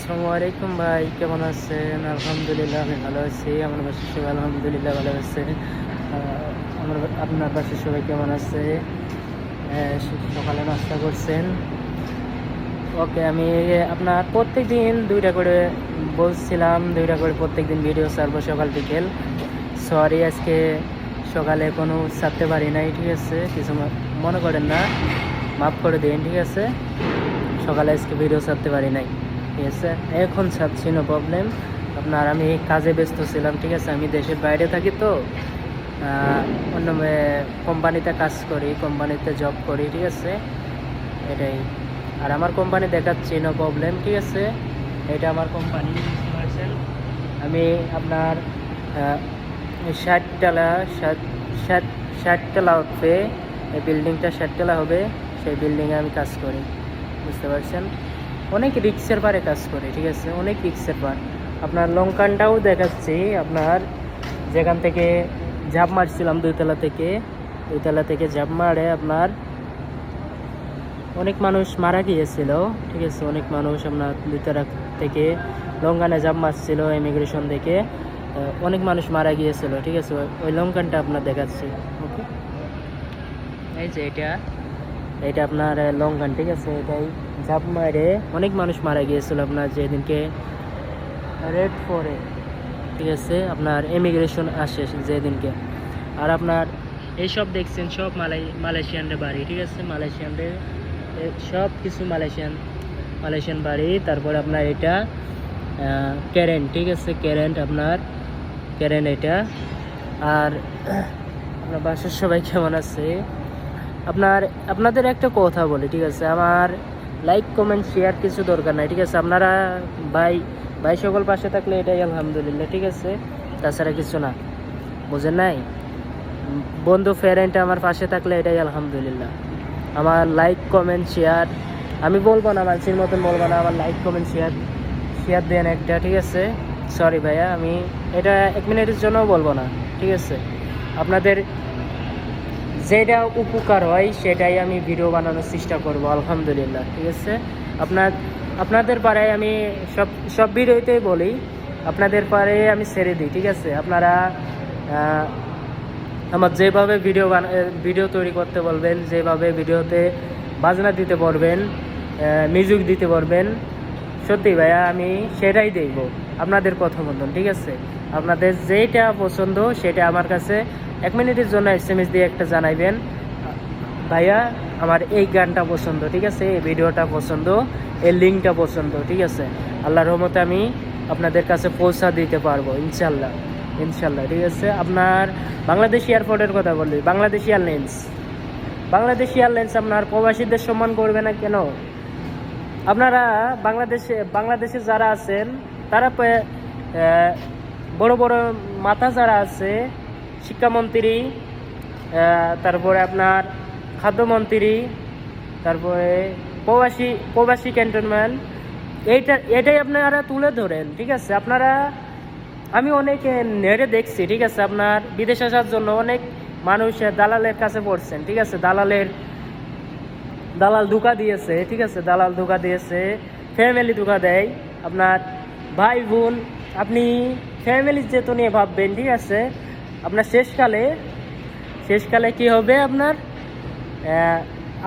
আসসালামু আলাইকুম ভাই, কেমন আছেন? আলহামদুলিল্লাহ আমি ভালো আছি। আমার বাসার সবাই আলহামদুলিল্লাহ ভালো আছে। আপনার বাসার সবাই কেমন আছে? সকালে নাস্তা করছেন? ওকে, আমি আপনার প্রত্যেক দিন দুইটা করে বলছিলাম, দুইটা করে প্রত্যেক দিন ভিডিও ছাড়বো সকাল বিকেল। সরি, আজকে সকালে কোনো ছাড়তে পারি নাই, ঠিক আছে? কিছু মনে করেন না, মাফ করে দিন, ঠিক আছে? সকালে আজকে ভিডিও ছাড়তে পারি নাই, ঠিক আছে? এখন ছাড়ছি, নো প্রবলেম। আপনার আমি কাজে ব্যস্ত ছিলাম, ঠিক আছে? আমি দেশের বাইরে থাকি তো, অন্য কোম্পানিতে কাজ করি, কোম্পানিতে জব করি, ঠিক আছে? এটাই। আর আমার কোম্পানি দেখাচ্ছি, নো প্রবলেম, ঠিক আছে? এটা আমার কোম্পানি, বুঝতে পারছেন? আমি আপনার 60 তলা, 60 তলা হবে, এই বিল্ডিংটা 60 তলা হবে, সেই বিল্ডিংয়ে আমি কাজ করি, বুঝতে পারছেন? অনেক রিক্সের পারে কাজ করি, ঠিক আছে? অনেক রিক্সের পার। আপনার লঙ্কানটাও দেখাচ্ছি, আপনার যেখান থেকে ঝাঁপ মারছিলাম 2 তলা থেকে ঝাঁপ মারে আপনার অনেক মানুষ মারা গিয়েছিল, ঠিক আছে? অনেক মানুষ আপনার 2 তলা থেকে লঙ্কানে ঝাঁপ মারছিল ইমিগ্রেশন থেকে, অনেক মানুষ মারা গিয়েছিল, ঠিক আছে? ওই লঙ্কানটা আপনার দেখাচ্ছি। ওকে, এই যে এটা আপনার লঙ্কান, ঠিক আছে? এটাই ঝাঁপ মারে অনেক মানুষ মারা গিয়েছিল আপনার যেদিনকে রেড ফোরে, ঠিক আছে? আপনার ইমিগ্রেশন আসে যেদিনকে। আর আপনার এইসব দেখছেন সব মালয়েশিয়ানদের বাড়ি, ঠিক আছে? মালয়েশিয়ানদের সব কিছু মালয়েশিয়ান বাড়ি। তারপর আপনার এটা ক্যারেন্ট, ঠিক আছে? ক্যারেন্ট এটা। আর আপনার বাসার সবাই কেমন আছে? আপনাদের একটা কথা বলি, ঠিক আছে? আমার লাইক কমেন্ট শেয়ার কিছু দরকার নাই, ঠিক আছে? আপনারা ভাই সকল পাশে থাকলে এটাই আলহামদুলিল্লাহ, ঠিক আছে? তাছাড়া কিছু না, বুঝেন নাই? বন্ধু ফ্রেন্ড আমার পাশে থাকলে এটাই আলহামদুলিল্লাহ। আমার লাইক কমেন্ট শেয়ার আমি বলবো না, মানুষের মতন বলবো না, আমার লাইক কমেন্ট শেয়ার দেন একটা, ঠিক আছে? সরি ভাইয়া, আমি এটা 1 মিনিটের জন্যও বলবো না, ঠিক আছে? আপনাদের যেটা উপকার হয় সেটাই আমি ভিডিও বানানোর চেষ্টা করব, আলহামদুলিল্লাহ, ঠিক আছে? আপনাদের পাড়ায় আমি সব ভিডিওতেই বলি, আপনাদের পাড়ায় আমি ছেড়ে দিই, ঠিক আছে? আপনারা আমার যেভাবে ভিডিও তৈরি করতে বলবেন, যেভাবে ভিডিওতে বাজনা দিতে পারবেন, মিউজিক দিতে পারবেন, সত্যি ভাইয়া আমি সেটাই দেখব, আপনাদের কথা মতন, ঠিক আছে? আপনাদের যেটা পছন্দ সেটা আমার কাছে 1 মিনিটের জন্য SMS দিয়ে একটা জানাইবেন, ভাইয়া আমার এই গানটা পছন্দ, ঠিক আছে? এই ভিডিওটা পছন্দ, এই লিঙ্কটা পছন্দ, ঠিক আছে? আল্লাহর রহমতে আমি আপনাদের কাছে পৌঁছা দিতে পারবো ইনশাল্লাহ, ঠিক আছে? আপনার বাংলাদেশ এয়ারপোর্টের কথা বললি, বাংলাদেশ এয়ারলাইন্স আপনার প্রবাসীদের সম্মান করবে না কেন? আপনারা বাংলাদেশে যারা আছেন তারা বড় বড় মাথা যারা আছে, শিক্ষামন্ত্রী, তারপরে আপনার খাদ্যমন্ত্রী, তারপরে প্রবাসী ক্যান্টনম্যান, এটাই আপনারা তুলে ধরেন, ঠিক আছে? আমি অনেক নেটে দেখছি, ঠিক আছে? আপনার বিদেশে আসার জন্য অনেক মানুষ দালালের কাছে পড়ছেন, ঠিক আছে? দালাল ধোঁকা দিয়েছে, ঠিক আছে? দালাল ধোঁকা দিয়েছে, ফ্যামিলি ধোঁকা দেয় আপনার ভাই বোন। আপনি ফ্যামিলির যেহেতু নিয়ে ভাববেন, ঠিক আছে? আপনার শেষকালে কি হবে আপনার?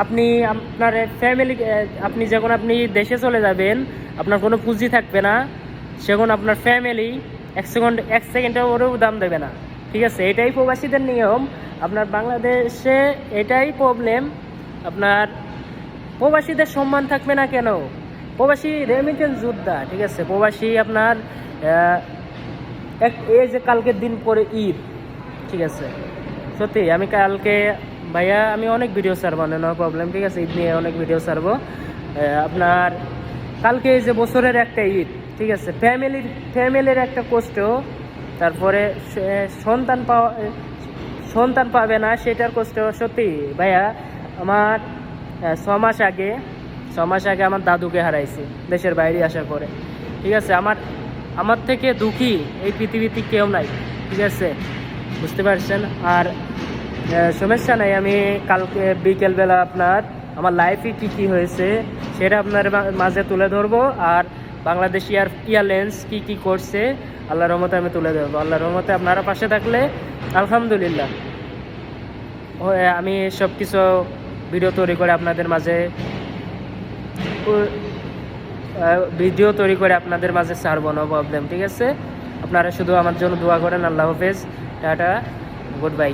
আপনার ফ্যামিলি, যখন আপনি দেশে চলে যাবেন, আপনার কোনো পুঁজি থাকবে না, সেখন আপনার ফ্যামিলি এক সেকেন্ডের ওরেও দাম দেবে না, ঠিক আছে? এটাই প্রবাসীদের নিয়ম। আপনার বাংলাদেশে এটাই প্রবলেম, আপনার প্রবাসীদের সম্মান থাকবে না কেন? প্রবাসী রেমিটেন্স যোদ্ধা, ঠিক আছে? প্রবাসী আপনার এই যে কালকের দিন পরে ঈদ, ঠিক আছে? সত্যি আমি কালকে ভাইয়া আমি অনেক ভিডিও ছাড়বো, নো প্রবলেম, ঠিক আছে? ঈদ নিয়ে অনেক ভিডিও ছাড়বো। আপনার কালকে এই যে বছরের একটা ঈদ, ঠিক আছে? ফ্যামিলির একটা কষ্ট, তারপরে সন্তান পাবে না সেটার কষ্ট। সত্যি ভাইয়া আমার 6 মাস আগে আমার দাদুকে হারাইছি দেশের বাইরে আসার পরে, ঠিক আছে? আমার থেকে দুঃখী এই পৃথিবীতে কেউ নাই, ঠিক আছে? বুঝতে পারছেন? আর সমস্যা নাই, আমি কালকে বিকেলবেলা আপনার আমার লাইফে কী হয়েছে সেটা আপনার মাঝে তুলে ধরবো। আর বাংলাদেশ এয়ারলাইন্স কি করছে আল্লাহর রহমতে আমি তুলে দেবো। আল্লাহর রহমতে আপনারা পাশে থাকলে আলহামদুলিল্লাহ আমি সব কিছু ভিডিও তৈরি করে আপনাদের মাঝে ছাড়বো, নো প্রবলেম। ঠিক আছে, আপনারা শুধু আমার জন্য দোয়া করেন। আল্লাহ হাফেজ, টাটা, গুড বাই।